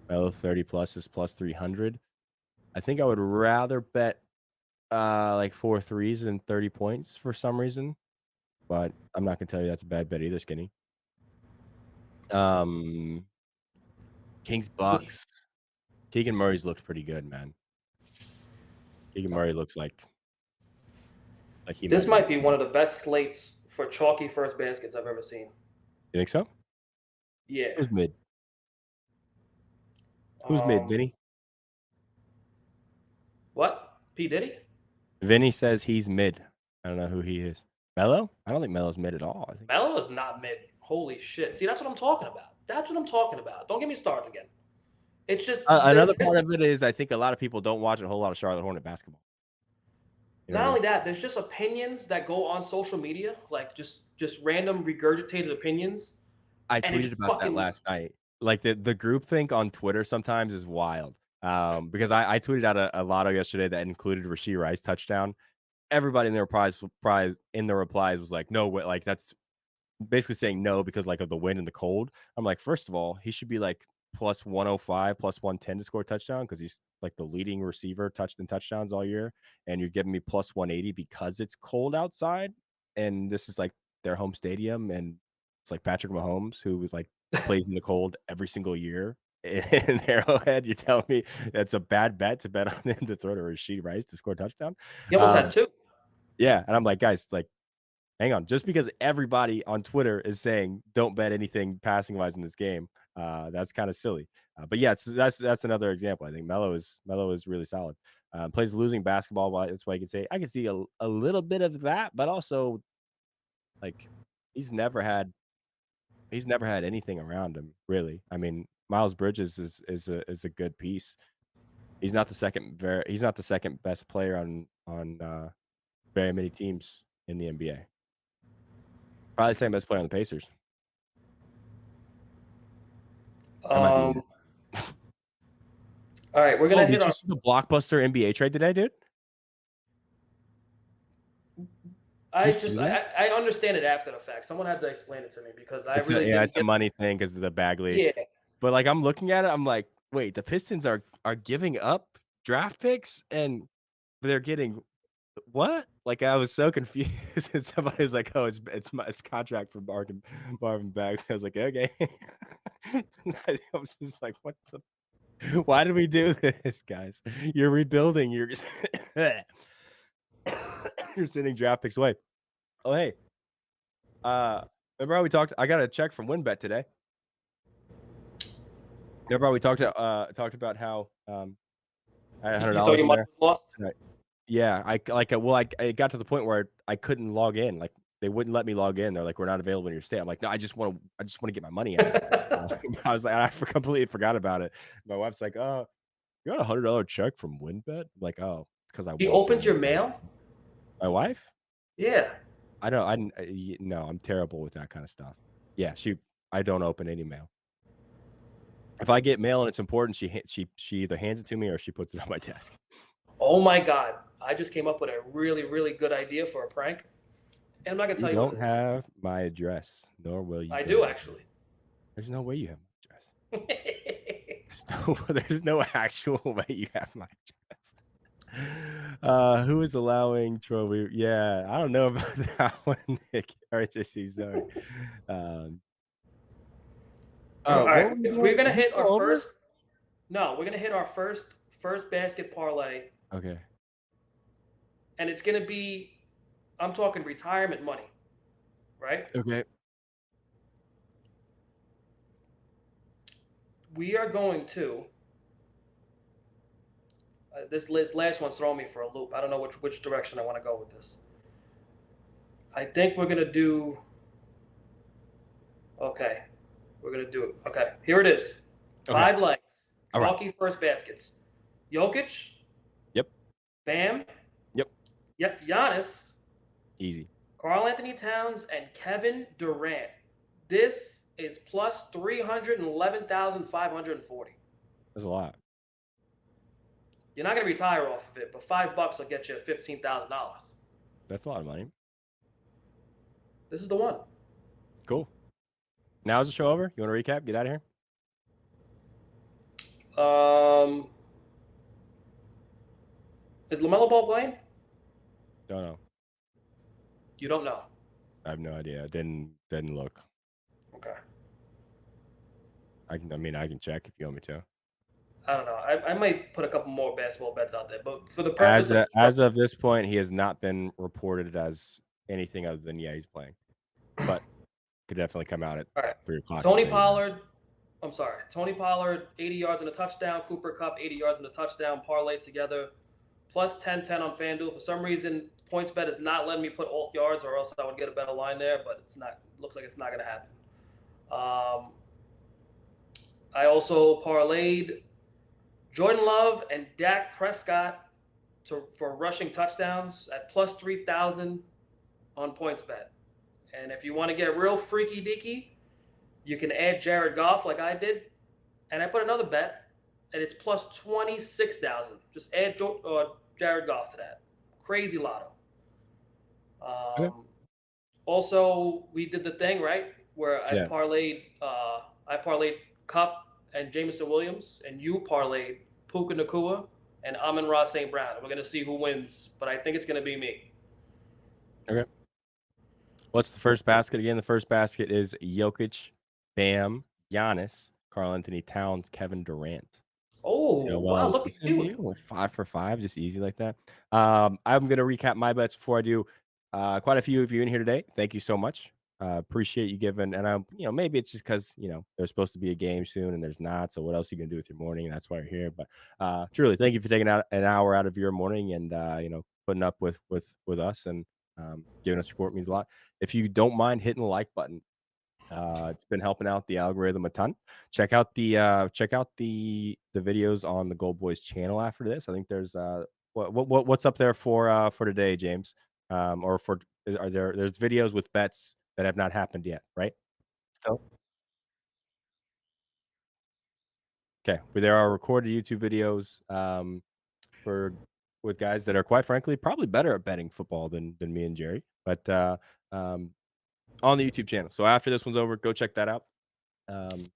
Melo 30 plus is plus 300. I think I would rather bet like 4 threes and 30 points for some reason, but I'm not gonna tell you that's a bad bet either, Skinny. Um, Kings This, Bucks. Keegan Murray's looked pretty good, man. Keegan Murray looks like he this might be. might be one of the best slates for chalky first baskets I've ever seen. You think so? Yeah. Who's mid? Who's mid, Um, Vinny? what? P Diddy? Vinny says he's mid. I don't know who he is. Melo? I don't think Melo's mid at all. I think Melo is not mid. Holy shit! See, that's what I'm talking about. That's what I'm talking about. Don't get me started again. It's just another part of it is I think a lot of people don't watch a whole lot of Charlotte Hornet basketball. You know what not I mean? only that. There's just opinions that go on social media, like just random regurgitated opinions, I and it tweeted just about that fucking last night. Like the groupthink on Twitter sometimes is wild. Because I tweeted out a lotto yesterday that included Rashee Rice touchdown. Everybody in the replies was like, no way, like that's basically saying no because like of the wind and the cold. I'm like, first of all, he should be like plus 105, plus 110 to score a touchdown because he's like the leading receiver touched in touchdowns all year. And you're giving me plus 180 because it's cold outside. And this is like their home stadium. And it's like Patrick Mahomes, who was like plays in the cold every single year in Arrowhead. You're telling me that's a bad bet to bet on him to throw to Rasheed Rice to score a touchdown? he almost had Um, two. yeah. And I'm like, guys, like, hang on, just because everybody on Twitter is saying don't bet anything passing wise in this game, that's kind of silly. But yeah, that's another example. I think Melo is really solid. Plays losing basketball, but that's why you can say I can see a little bit of that, but also like he's never had he's never had anything around him really. I mean, Miles Bridges is a good piece. He's not the second best player on very many teams in the NBA. Probably the second best player on the Pacers. I might be Um, all right, we're Oh, gonna hit did you our. see the blockbuster NBA trade today, dude? Did you I just see that? I understand it after the fact. Someone had to explain it to me because I really It's didn't a get. money thing because of the Bagley. Yeah, But, like, I'm looking at it, I'm like, "Wait, the Pistons are giving up draft picks and they're getting what?" Like, I was so confused, and somebody was like, "Oh, it's contract for Marvin Bagley." I was like, "Okay." I was just like, "What the why did we do this, guys? You're rebuilding, you're just you're sending draft picks away." Oh, hey, Uh, remember how we talked I got a check from WinBet today. Remember how we talked about how, I had you thought $100 your in money there? was lost. Right. Yeah, I it got to the point where I couldn't log in, like, they wouldn't let me log in. They're like, "We're not available in your state." I'm like, "No, I just wanna get my money out." I was like completely forgot about it. My wife's like, you got a $100 check from WinBet?" I'm like, "Oh, it's 'cause I She won some opens your WinBets." mail. My wife? Yeah. I don't. No, I'm terrible with that kind of stuff. Yeah, I don't open any mail. If I get mail and it's important, she either hands it to me or she puts it on my desk. Oh my God. I just came up with a really, really good idea for a prank. And I'm not going to You tell you what don't it is. have my address, nor will you I do, ever. actually. There's no way you have my address. There's no actual way you have my address. Who is allowing Troy? Yeah, I don't know about that one, Nick. RHC, sorry. Um, All what right. were we We're doing? going to Is this hit still our over? first. No, we're going to hit our first basket parlay. Okay. And it's going to be, I'm talking retirement money, right? Okay. We are going to. This last one's throwing me for a loop. I don't know which direction I want to go with this. I think we're going to do. Okay. We're going to do it. Okay. Here it is. Okay. 5 legs. All right. Chalky first baskets. Jokic. Yep. Bam. Yep. Yep. Giannis. Easy. Karl Anthony Towns and Kevin Durant. This is plus 311,540. That's a lot. You're not going to retire off of it, but $5 will get you $15,000. That's a lot of money. This is the one. Cool. Now is the show over? You want to recap? Get out of here. Is LaMelo Ball playing? Don't know. You don't know. I have no idea. I didn't look. Okay. I can check if you want me to. I don't know. I might put a couple more basketball bets out there, but for the purpose as of this point, he has not been reported as anything other than he's playing, but could definitely come out at 3:00. Tony Pollard. I'm sorry. Tony Pollard, 80 yards and a touchdown. Cooper Kupp, 80 yards and a touchdown. Parlay together, plus 10-10 on FanDuel. For some reason, PointsBet is not letting me put alt yards, or else I would get a better line there. But it's not. Looks like it's not going to happen. I also parlayed Jordan Love and Dak Prescott for rushing touchdowns at plus 3,000 on PointsBet. And if you want to get real freaky deaky, you can add Jared Goff like I did. And I put another bet, and it's plus 26,000. Just add Jared Goff to that. Crazy lotto. Also, we did the thing, right, where I parlayed Kupp and Jameson Williams, and you parlayed Puka Nacua and Amon-Ra St. Brown. We're going to see who wins, but I think it's going to be me. Okay. What's the first basket again? The first basket is Jokic, Bam, Giannis, Karl Anthony Towns, Kevin Durant. Oh, wow, look at you. 5 for 5, just easy like that. I'm going to recap my bets before I do. Quite a few of you in here today. Thank you so much. Appreciate you giving. And maybe it's just because there's supposed to be a game soon and there's not. So what else are you gonna do with your morning? And that's why you're here. But truly, thank you for taking out an hour out of your morning and putting up with us and giving us support means a lot. If you don't mind hitting the like button, it's been helping out the algorithm a ton. Check out the videos on the GoldBoys channel after this. I think there's what's up there for today, James? There's videos with bets that have not happened yet, right? So okay, but there are recorded YouTube videos with guys that are quite frankly probably better at betting football than me and Jerry, but on the YouTube channel. So after this one's over, go check that out. You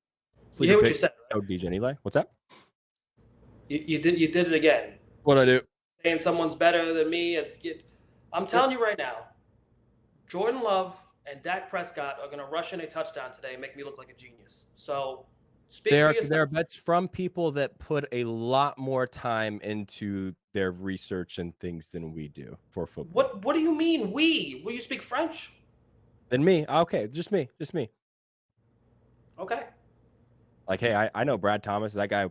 hear what you said, right? DJ Eli. What's that? You did it again. What'd I do? Saying someone's better than me. I'm telling you right now, Jordan Love and Dak Prescott are going to rush in a touchdown today and make me look like a genius. So speak for yourself. There are bets from people that put a lot more time into their research and things than we do for football. What do you mean we? Will you speak French? Than me? Okay, just me. Okay. Like, hey, I know Brad Thomas. That guy,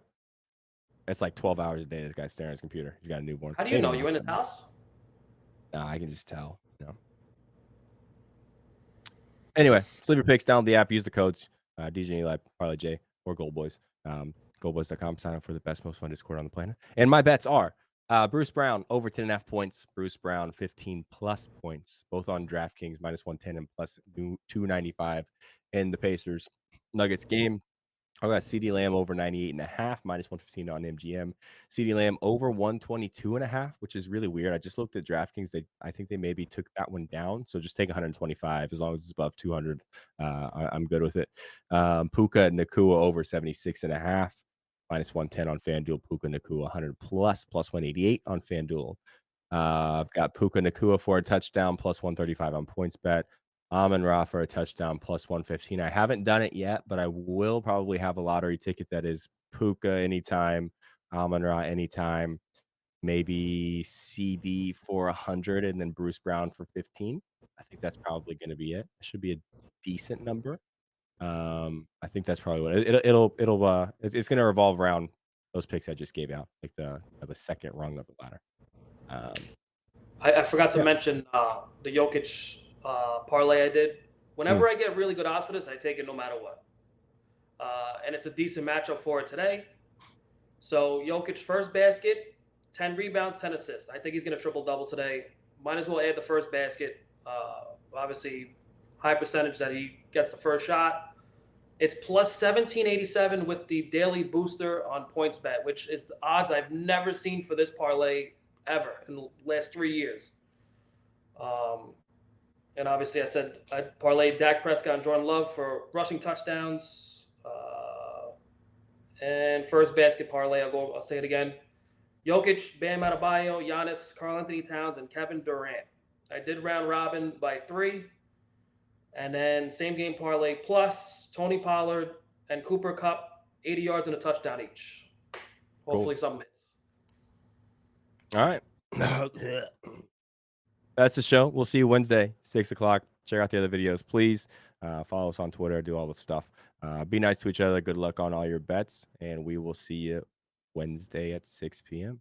it's like 12 hours a day. This guy's staring at his computer. He's got a newborn. How do you know? You in his house? Nah, I can just tell. Anyway, leave your picks down the app. Use the codes DJ Eli, Parlay J, or GoldBoys. GoldBoys.com. Sign up for the best, most fun Discord on the planet. And my bets are Bruce Brown over 10.5 points. Bruce Brown 15 plus points, both on DraftKings -110 and plus 295. And the Pacers Nuggets game. I got CD Lamb over 98.5, -115 on MGM. CD Lamb over 122.5, which is really weird. I just looked at DraftKings. I think they maybe took that one down. So just take 125 as long as it's above 200. I'm good with it. Puka Nakua over 76.5, -110 on FanDuel. Puka Nakua 100 plus, +188 on FanDuel. I've got Puka Nakua for a touchdown, +135 on PointsBet. Amon-Ra for a touchdown, +115. I haven't done it yet, but I will probably have a lottery ticket that is Puka anytime, Amon-Ra anytime, maybe CD for 100, and then Bruce Brown for 15. I think that's probably gonna be it. It should be a decent number. I think that's probably what it's gonna revolve around those picks I just gave out, like the second rung of the ladder. Um, I forgot to yeah. mention the Jokic parlay I did. Mm, Whenever I get really good odds for this, I take it no matter what. And it's a decent matchup for it today. So Jokic first basket, 10 rebounds, 10 assists. I think he's going to triple double today. Might as well add the first basket. Obviously, high percentage that he gets the first shot. It's plus 1787 with the daily booster on PointsBet, which is the odds I've never seen for this parlay ever in the last 3 years. Um, and obviously, I said I parlayed Dak Prescott and Jordan Love for rushing touchdowns. And first basket parlay, I'll say it again. Jokic, Bam Adebayo, Giannis, Karl Anthony Towns, and Kevin Durant. I did round robin by 3. And then same game parlay plus Tony Pollard and Cooper Cup, 80 yards and a touchdown each. cool. Hopefully something hits. All right. That's the show. We'll see you Wednesday, 6 o'clock. Check out the other videos, please. Follow us on Twitter, do all the stuff. Be nice to each other. Good luck on all your bets, and we will see you Wednesday at 6 p.m.